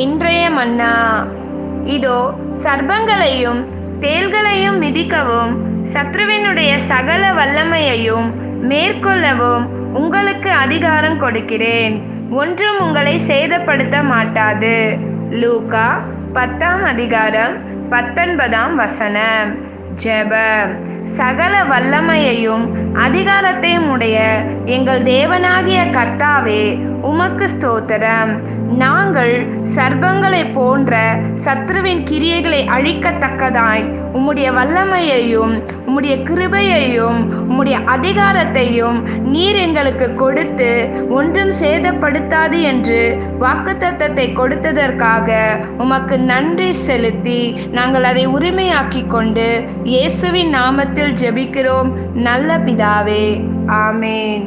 இன்றைய மன்னா. இதோ சர்ப்பங்களையும் தேள்களையும் மிதிக்கவும் சத்ருவினுடைய சகல வல்லமையையும் மேற்கொள்ளவும் உங்களுக்கு அதிகாரம் கொடுக்கிறேன். ஒன்றும் உங்களை சேதப்படுத்த மாட்டாது. லூக்கா 10:19. ஜெபம். சகல வல்லமையையும் அதிகாரத்தையும் உடைய எங்கள் தேவனாகிய கர்த்தாவே, உமக்கு ஸ்தோத்திரம். நாங்கள் சர்ப்பங்களை போன்ற சத்ருவின் கிரியைகளை அழிக்கத்தக்கதாய் உம்முடைய வல்லமையையும் உம்முடைய கிருபையையும் உம்முடைய அதிகாரத்தையும் நீர் எங்களுக்கு கொடுத்து ஒன்றும் சேதப்படுத்தாது என்று வாக்குத்தத்தத்தை கொடுத்ததற்காக உமக்கு நன்றி செலுத்தி நாங்கள் அதை உரிமையாக்கி கொண்டு இயேசுவின் நாமத்தில் ஜெபிக்கிறோம் நல்ல பிதாவே. ஆமேன்.